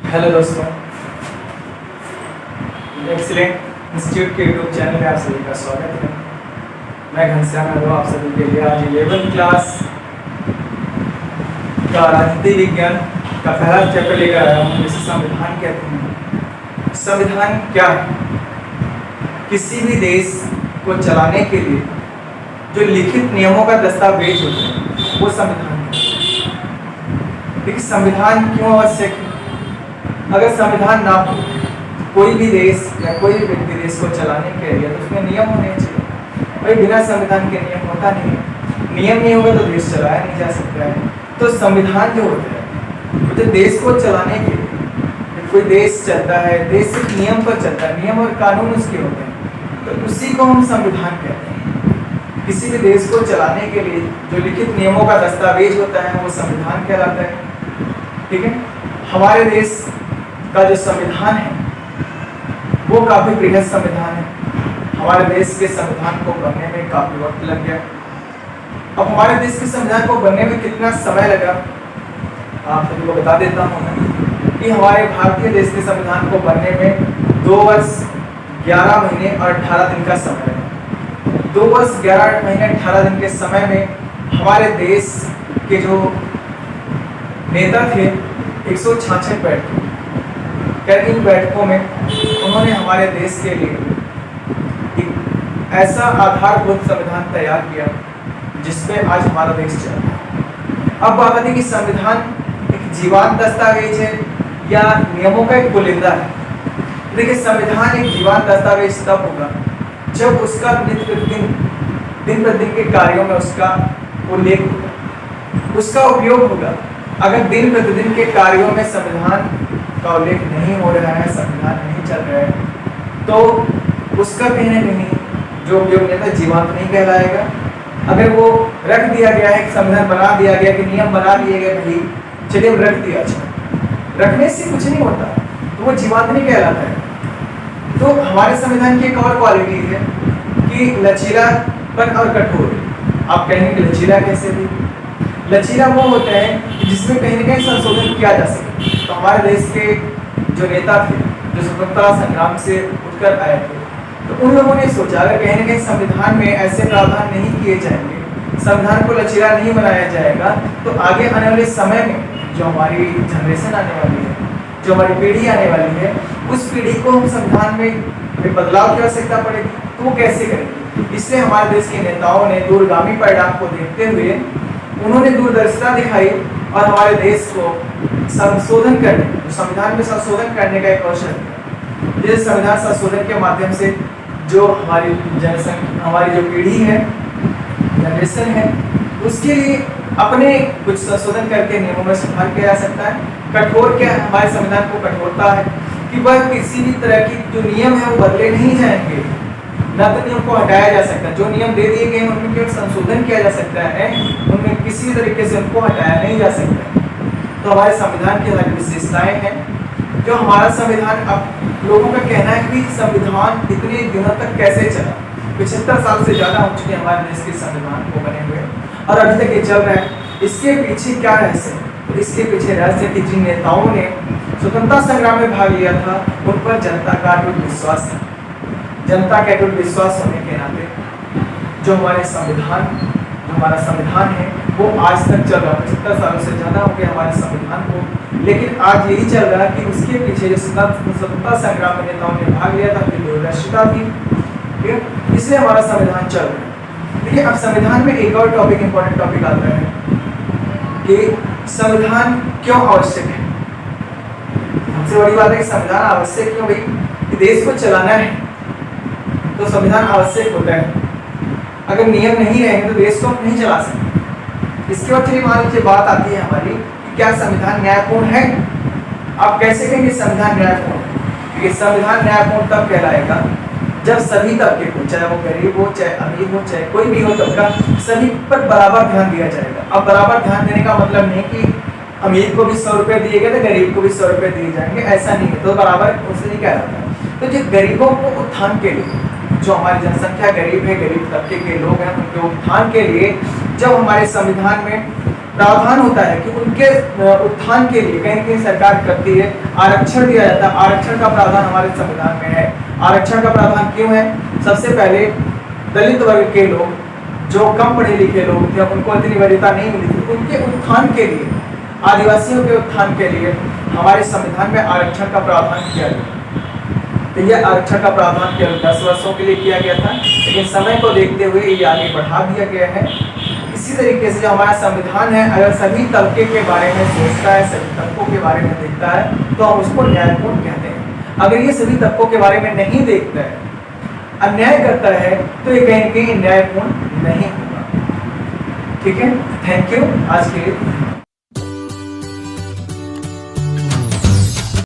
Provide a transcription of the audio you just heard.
Hello दोस्तों, excellent institute के YouTube channel में आप सभी का स्वागत है। मैं घनश्याम यादव आप सभी के लिए आज 11th क्लास का राजनीति विज्ञान का पहला चैप्टर लेकर आया हूँ, जिसे संविधान कहते हैं। संविधान क्या है? किसी भी देश को चलाने के लिए जो लिखित नियमों का दस्तावेज होता है वो संविधान है। लेकिन संविधान क्यों आवश्यक है? अगर संविधान ना हो, कोई भी देश या कोई भी व्यक्ति देश को चलाने के लिए तो उसमें नियम होने चाहिए। भाई बिना संविधान के नियम होता नहीं है। नियम नहीं होगा तो देश चलाया नहीं जा सकता है। तो संविधान जो होता है तो देश को चलाने के लिए, कोई देश चलता है, देश सिर्फ नियम पर चलता है, नियम और कानून उसके होते हैं, तो उसी को हम संविधान कहते हैं। किसी भी देश को चलाने के लिए जो लिखित नियमों का दस्तावेज होता है वो संविधान कहलाता है। ठीक है, हमारे देश का जो संविधान है वो काफी बृहद संविधान है। हमारे देश के संविधान को बनने में काफी वक्त लग गया। अब हमारे देश के संविधान को बनने में कितना समय लगा आप सभी को बता देता हूँ मैं कि हमारे भारतीय देश के संविधान को बनने में 2 वर्ष 11 महीने और 18 दिन का समय लगा। 2 वर्ष 11 महीने 18 दिन के समय में हमारे देश के जो नेता थे 166 बैठक, इन बैठकों में उन्होंने हमारे देश के लिए एक ऐसा आधारभूत संविधान तैयार किया जिसपे आज हमारा देश चल रहा है। अब बात आती है कि संविधान एक जीवंत दस्तावेज है या नियमों का एक पुलिंदा है। देखिए, संविधान एक जीवंत दस्तावेज तब होगा जब उसका दिन प्रतिदिन के कार्यों में उसका उल्लेख होगा, उसका उपयोग होगा। अगर दिन प्रतिदिन के कार्यों में संविधान का उल्लेख नहीं हो रहा है, संविधान नहीं चल रहा है, तो उसका कहीं ना कहीं जो उपयोग नहीं था जीवंत नहीं कहलाएगा। अगर वो रख दिया गया है, संविधान बना दिया गया कि नियम बना दिए गए, भाई चलिए रख दिया, अच्छा रखने से कुछ नहीं होता तो वो जीवंत नहीं कहलाता है। तो हमारे संविधान की एक और क्वालिटी है कि लचीलापन और कठोर। आप कहेंगे कि लचीला कैसे भी? लचीला वो होता है जिसमें कहीं ना कहीं संशोधन किया जा सके। तो हमारे देश के जो नेता थे जो स्वतंत्रता संग्राम से उठकर आए थे, तो उन लोगों ने सोचा अगर कहीं ना कहीं संविधान में ऐसे प्रावधान नहीं किए जाएंगे, संविधान को लचीला नहीं बनाया जाएगा, तो आगे आने वाले समय में जो हमारी जनरेशन आने वाली है, जो हमारी पीढ़ी आने वाली है, उस पीढ़ी को हम संविधान में बदलाव की आवश्यकता पड़ेगी। तो वो कैसे करेंगे? इसलिए हमारे देश के नेताओं ने दूरगामी परिणाम को देखते हुए उन्होंने दूरदर्शिता दिखाई और हमारे देश को संशोधन करने, संविधान में संशोधन करने का एक अवसर दिया। जैसे संविधान संशोधन के माध्यम से जो हमारी जनसंख्या, हमारी जो पीढ़ी है, जनरेशन है, उसके लिए अपने कुछ संशोधन करके नियमों में सुधार किया जा सकता है। कठोर क्या है? हमारे संविधान को कठोरता है कि वह किसी भी तरह की जो नियम है वो बदले नहीं जाएंगे, न तो नियम को हटाया जा सकता। जो नियम दे दिए गए हैं उनमें केवल संशोधन किया जा सकता है, उनमें किसी तरीके से उनको हटाया नहीं जा सकता। तो हमारे संविधान की अलग विशेषताएं हैं। जो हमारा संविधान, अब लोगों का कहना है कि संविधान इतने दिनों तक कैसे चला, 75 साल से ज़्यादा हो चुके हमारे देश के संविधान को बने हुए और अभी तक ये चल रहा है। इसके पीछे क्या रहस्य है? तो इसके पीछे रहस्य कि जिन नेताओं ने स्वतंत्रता संग्राम में भाग लिया था उन पर जनता का अटूट विश्वास है। जनता के अटूट विश्वास होने के नाते जो हमारा संविधान है वो आज तक चल रहा है। 75 सालों से ज़्यादा हो गया हमारे संविधान को, लेकिन आज यही चल रहा है कि उसके पीछे जो स्वतंत्रता संग्राम में नेताओं ने भाग लिया था, उनकी दूरदर्शिता थी, ठीक है, इसलिए हमारा संविधान चल रहा है। देखिए, अब संविधान में एक और टॉपिक, इंपॉर्टेंट टॉपिक आता है कि संविधान क्यों आवश्यक है। सबसे बड़ी बात है कि संविधान आवश्यक क्यों? भाई देश को चलाना है तो संविधान आवश्यक होता है। अगर नियम नहीं रहेंगे तो देश को हम नहीं चला सकते। इसके बाद चलिए मान लीजिए बात आती है हमारी कि क्या संविधान न्यायपूर्ण है। आप कैसे कहेंगे संविधान न्यायपूर्ण? क्योंकि संविधान न्यायपूर्ण तब कहलाएगा जब सभी तबके को, चाहे वो गरीब हो, चाहे अमीर हो, चाहे कोई भी हो तबका, सभी पर बराबर ध्यान दिया जाएगा। अब बराबर ध्यान देने का मतलब नहीं कि अमीर को भी 100 रुपये दिए गए तो गरीब को भी 100 रुपये दिए जाएंगे, ऐसा नहीं है। तो बराबर उससे नहीं कहलाता। तो जो गरीबों को उत्थान के लिए, जो हमारी जनसंख्या गरीब है, गरीब तबके के लोग हैं, उनके उत्थान के लिए जब हमारे संविधान में प्रावधान होता है कि उनके उत्थान के लिए कहीं न कहीं सरकार करती है, आरक्षण दिया जाता है। आरक्षण का प्रावधान हमारे संविधान में है। आरक्षण का प्रावधान क्यों है? सबसे पहले दलित वर्ग के लोग, जो कम पढ़े लिखे लोग थे, उनको इतनी वरीयता नहीं मिली थी, उनके उत्थान के लिए, आदिवासियों के उत्थान के लिए हमारे संविधान में आरक्षण का प्रावधान किया गया। तो यह आरक्षण का प्रावधान केवल 10 वर्षों के लिए किया गया था, लेकिन समय को देखते हुए ये आगे बढ़ा दिया गया है। इसी तरीके से जो हमारा संविधान है, अगर सभी तबके के बारे में सोचता है, सभी तबकों के बारे में देखता है, तो हम उसको न्यायपूर्ण कहते हैं। अगर ये सभी तबकों के बारे में नहीं देखता है, अन्याय करता है, तो ये कहीं न कहीं न्यायपूर्ण नहीं होगा। ठीक है, थैंक यू आज के लिए।